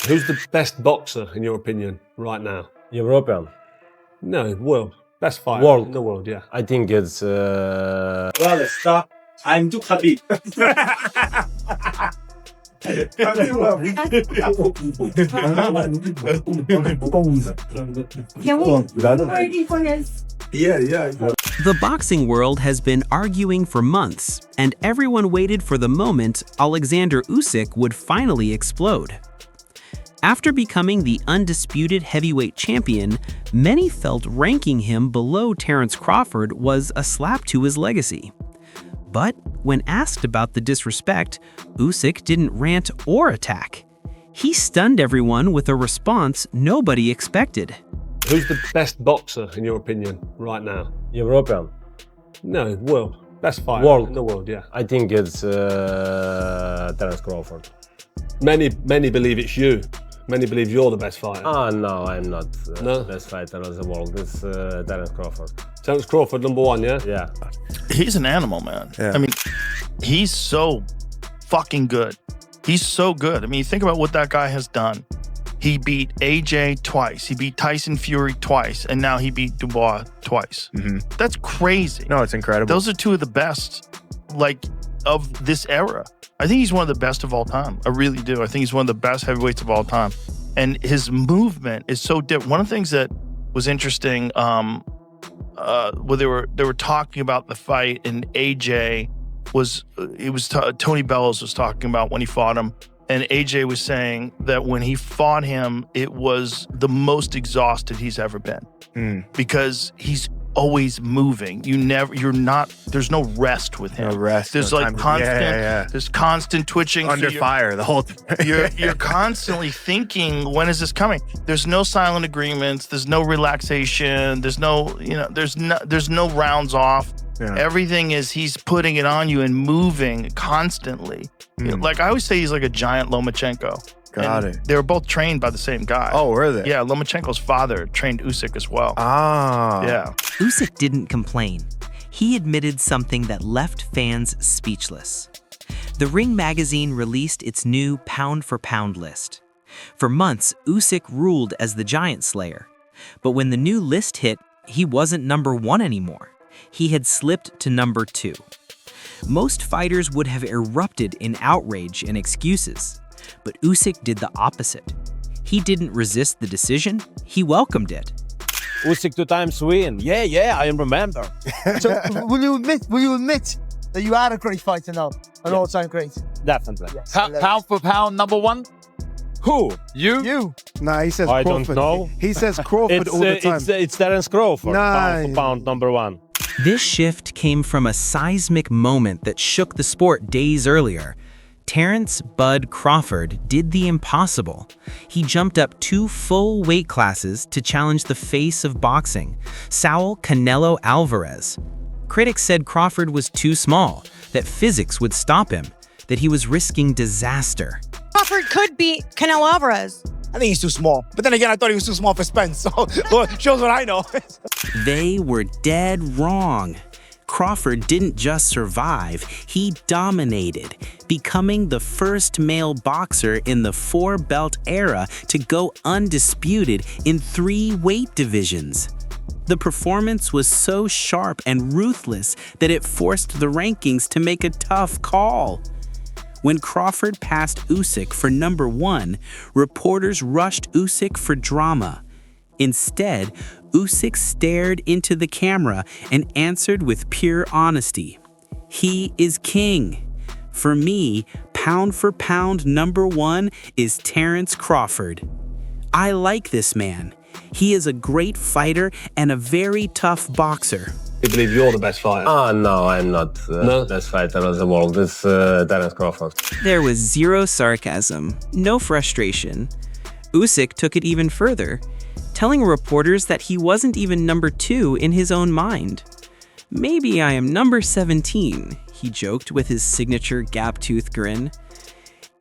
Who's the best boxer, in your opinion, right now? European. No, world. Best fighter World. in the world, yeah. I think it's... Well, stop. I'm too Khabib. The boxing world has been arguing for months, and everyone waited for the moment Oleksandr Usyk would finally explode. After becoming the undisputed heavyweight champion, many felt ranking him below Terence Crawford was a slap to his legacy. But when asked about the disrespect, Usyk didn't rant or attack. He stunned everyone with a response nobody expected. Who's the best boxer, in your opinion, right now? European. No, world. Best fighter World. in the world, yeah. I think it's Terence Crawford. Many believe it's you. Many believe you're the best fighter. No, I'm not No? the best fighter of the world. It's Terence Crawford. Terence Crawford, number one, yeah? Yeah. He's an animal, man. Yeah. I mean, he's so fucking good. He's so good. I mean, you think about what that guy has done. He beat AJ twice. He beat Tyson Fury twice. And now he beat Dubois twice. That's crazy. No, it's incredible. Those are two of the best, like, of this era. I think he's one of the best of all time. I really do. I think he's one of the best heavyweights of all time. And his movement is so different. One of the things that was interesting, where they were talking about the fight, and AJ was, Tony Bellows was talking about when he fought him, and AJ was saying that when he fought him, it was the most exhausted he's ever been because he's always moving. There's no rest with him. No rest. There's no like time to- constant, yeah. there's constant twitching. Under So fire the whole time. you're constantly thinking, when is this coming? There's no silent agreements. There's no relaxation. There's no rounds off. Yeah. Everything is, he's putting it on you and moving constantly. Like I always say, he's like a giant Lomachenko. Got And it. They were both trained by the same guy. Oh, were they? Yeah, Lomachenko's father trained Usyk as well. Ah. Yeah. Usyk didn't complain. He admitted something that left fans speechless. The Ring magazine released its new pound-for-pound list. For months, Usyk ruled as the giant slayer. But when the new list hit, he wasn't number one anymore. He had slipped to number 2. Most fighters would have erupted in outrage and excuses. But Usyk did the opposite. He didn't resist the decision, he welcomed it. Usyk 2 times win. Yeah, I remember. So will you admit that you are a great fighter now? An all-time great? Definitely. Yes. Pound for pound, number one? Who? You? Nah, he says I Crawford. don't know. He says Crawford all the time. It's Terence Crawford. Nah. Pound for pound, number one. This shift came from a seismic moment that shook the sport days earlier. Terence "Bud" Crawford did the impossible. He jumped up 2 full weight classes to challenge the face of boxing, Saul Canelo Alvarez. Critics said Crawford was too small, that physics would stop him, that he was risking disaster. Crawford could beat Canelo Alvarez. I think he's too small. But then again, I thought he was too small for Spence. So well, shows what I know. They were dead wrong. Crawford didn't just survive, he dominated, becoming the first male boxer in the 4-belt era to go undisputed in 3 weight divisions. The performance was so sharp and ruthless that it forced the rankings to make a tough call. When Crawford passed Usyk for number 1, reporters rushed Usyk for drama. Instead, Usyk stared into the camera and answered with pure honesty. He is king. For me, pound for pound number 1 is Terence Crawford. I like this man. He is a great fighter and a very tough boxer. You believe you're the best fighter? No, I'm not No? the best fighter of the world. It's Terence Crawford. There was zero sarcasm, no frustration. Usyk took it even further, telling reporters that he wasn't even number 2 in his own mind. Maybe I am number 17, he joked with his signature gap-tooth grin.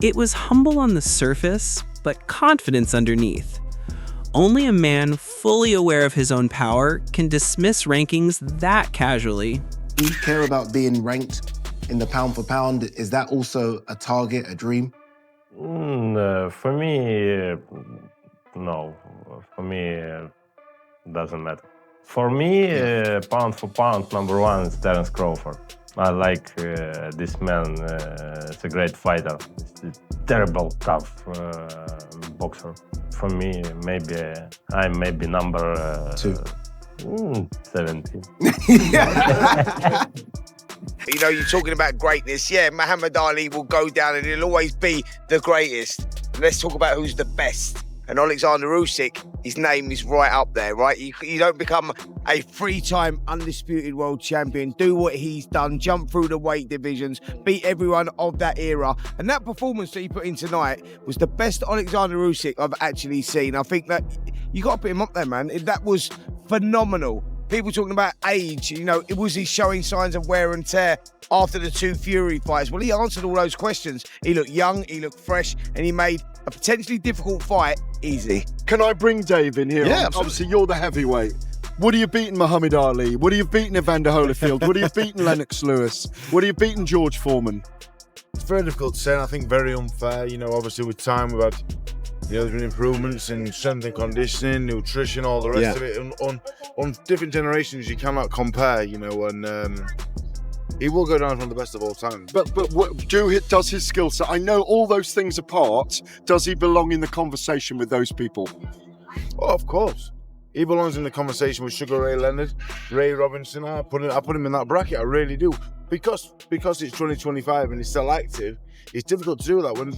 It was humble on the surface, but confidence underneath. Only a man fully aware of his own power can dismiss rankings that casually. Do you care about being ranked in the pound for pound? Is that also a target, a dream? For me, no. For me, doesn't matter. For me, pound for pound, number one is Terence Crawford. I like this man. He's a great fighter. He's a terrible, tough boxer. For me, I'm maybe number 17. You know, you're talking about greatness. Yeah, Muhammad Ali will go down and he'll always be the greatest. And let's talk about who's the best. And Oleksandr Usyk, his name is right up there, right? You don't become a three-time undisputed world champion, do what he's done, jump through the weight divisions, beat everyone of that era. And that performance that he put in tonight was the best Oleksandr Usyk I've actually seen. I think that you got to put him up there, man. That was phenomenal. People talking about age, you know, was he showing signs of wear and tear after the two Fury fights? Well, he answered all those questions. He looked young, he looked fresh, and he made a potentially difficult fight easy. Can I bring Dave in here? Yeah, Obviously, you're the heavyweight. Would he have beaten Muhammad Ali? Would he have beaten Evander Holyfield? Would he have beaten Lennox Lewis? Would he have beaten George Foreman? It's very difficult to say, and I think very unfair. You know, obviously with time we've had, you know, there's been improvements in strength and conditioning, nutrition, all the rest of it. On different generations, you cannot compare, you know, and he will go down as one of the best of all time. But does his skill set, I know all those things apart, does he belong in the conversation with those people? Oh, of course. He belongs in the conversation with Sugar Ray Leonard, Ray Robinson. I put him in that bracket, I really do. Because it's 2025 and he's still active, it's difficult to do that. When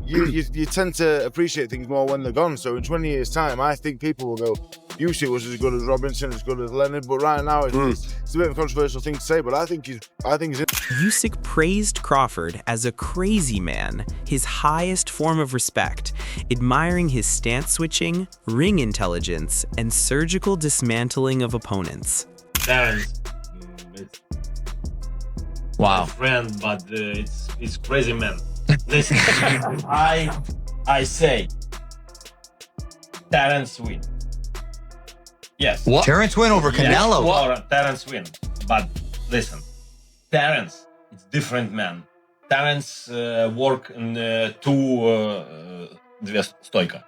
you tend to appreciate things more when they're gone. So in 20 years' time, I think people will go, Usyk was as good as Robinson, as good as Leonard. But right now, it's a bit of a controversial thing to say. But I think he's. Usyk praised Crawford as a crazy man, his highest form of respect, admiring his stance switching, ring intelligence, and surgical dismantling of opponents. Terence, Wow. my friend, but it's crazy man. Listen, I say Terence win. Yes. What? Terence win over Canelo. Yes, or Terence win. But listen, Terence, it's different man. Terence work in две стойка.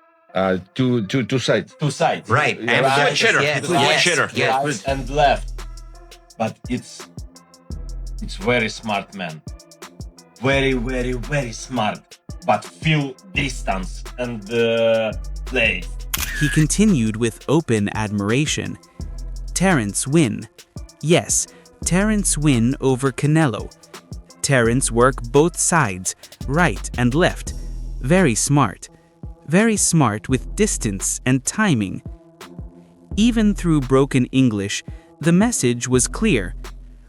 Two sides. Two sides. Right. And And right, switch hitter. yes, Switch hitter. yes, right and left. But it's very smart man. Very, very, very smart. But feel distance and play. He continued with open admiration. Terence win. Yes, Terence win over Canelo. Terence work both sides, right and left. Very smart. Very smart with distance and timing. Even through broken English, the message was clear.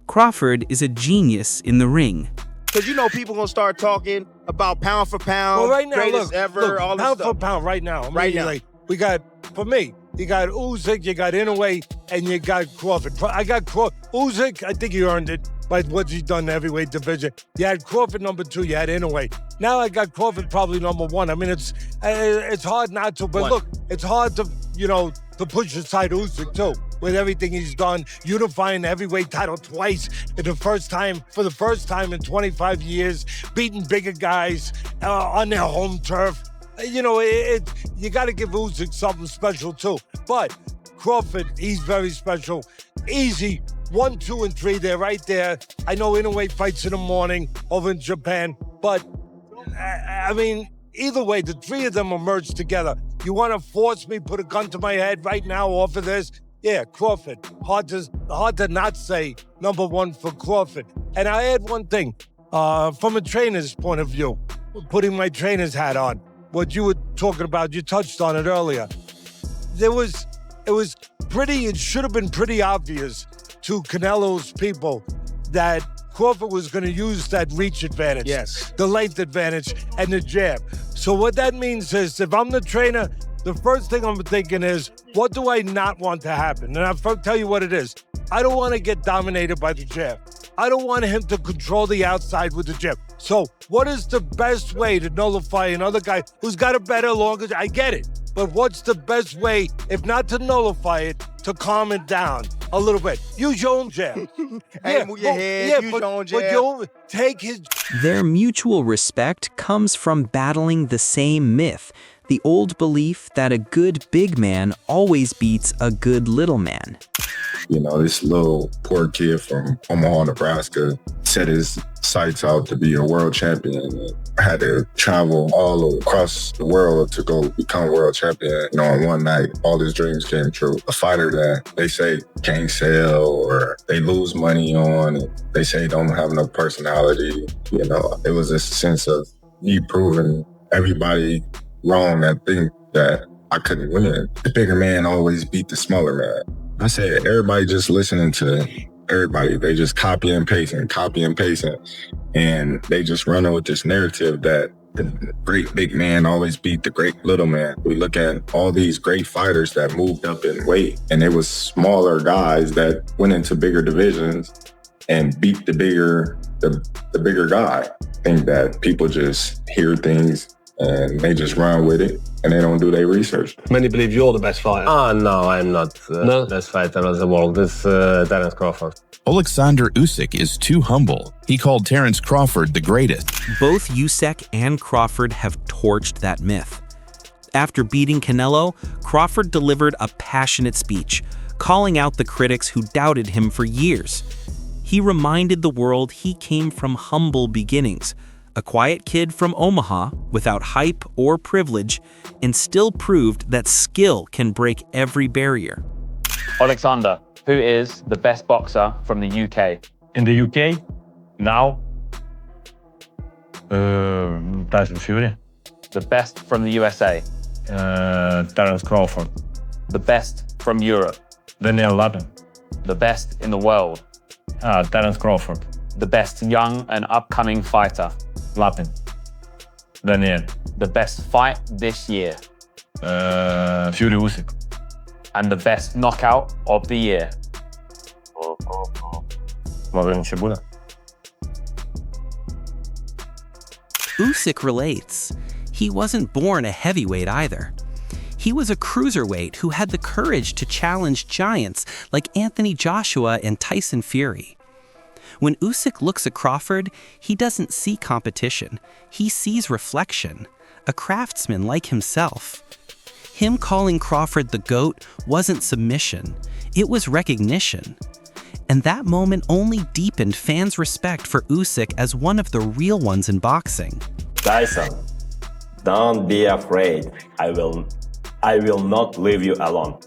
Crawford is a genius in the ring. Because you know people gonna start talking about pound for pound, well, right now, greatest look, ever, all this pound stuff. for pound right now. I mean, Right now. like, we got, for me, you got Usyk, you got Inoue, and you got Crawford. I got Crawford. Usyk, I think he earned it by what he's done in the heavyweight division. You had Crawford number 2, you had Inoue. Now I got Crawford probably number 1. I mean, it's hard not to, but look, it's hard to, you know, to push aside Usyk too, with everything he's done, unifying the heavyweight title twice for the first time in 25 years, beating bigger guys on their home turf. You know, you got to give Usyk something special too. But Crawford, he's very special. Easy, 1, 2, and 3, they're right there. I know Inoue fights in the morning over in Japan, but I mean, either way, the 3 of them are merged together. You want to force me, put a gun to my head right now off of this? Yeah, Crawford. Hard to not say number 1 for Crawford. And I add one thing, from a trainer's point of view, putting my trainer's hat on. What you were talking about, you touched on it earlier. It should have been pretty obvious to Canelo's people that Crawford was going to use that reach advantage, the length advantage, and the jab. So what that means is, if I'm the trainer, the first thing I'm thinking is, what do I not want to happen? And I'll tell you what it is. I don't want to get dominated by the jab. I don't want him to control the outside with the jab. So what is the best way to nullify another guy who's got a better, longer, I get it. But what's the best way, if not to nullify it, to calm it down a little bit. Use your own jab. Hey, move your head, use your own jab. But you take his... Their mutual respect comes from battling the same myth, the old belief that a good big man always beats a good little man. You know, this little poor kid from Omaha, Nebraska, set his sights out to be a world champion and had to travel all across the world to go become world champion. You know, on one night, all his dreams came true. A fighter that they say can't sell or they lose money on, and they say don't have no personality. You know, it was a sense of me proving everybody wrong that think that I couldn't win. The bigger man always beat the smaller man. I said, everybody just listening to everybody. They just copy and pasting. And they just running with this narrative that the great big man always beat the great little man. We look at all these great fighters that moved up in weight, and it was smaller guys that went into bigger divisions and beat the bigger guy. I think that people just hear things and they just run with it, and they don't do their research. Many believe you're the best fighter. Oh, no, I'm not the best fighter of the world. It's Terence Crawford. Oleksandr Usyk is too humble. He called Terence Crawford the greatest. Both Usyk and Crawford have torched that myth. After beating Canelo, Crawford delivered a passionate speech, calling out the critics who doubted him for years. He reminded the world he came from humble beginnings, a quiet kid from Omaha without hype or privilege, and still proved that skill can break every barrier. Oleksandr, who is the best boxer from the UK? In the UK, now, Tyson Fury. The best from the USA? Terence Crawford. The best from Europe? Daniel Lappin. The best in the world? Terence Crawford. The best young and upcoming fighter? Lappin. Daniel. The best fight this year? Fury Usyk. And the best knockout of the year? Usyk relates. He wasn't born a heavyweight either. He was a cruiserweight who had the courage to challenge giants like Anthony Joshua and Tyson Fury. When Usyk looks at Crawford, he doesn't see competition. He sees reflection, a craftsman like himself. Him calling Crawford the GOAT wasn't submission, it was recognition. And that moment only deepened fans' respect for Usyk as one of the real ones in boxing. Tyson, don't be afraid. I will not leave you alone.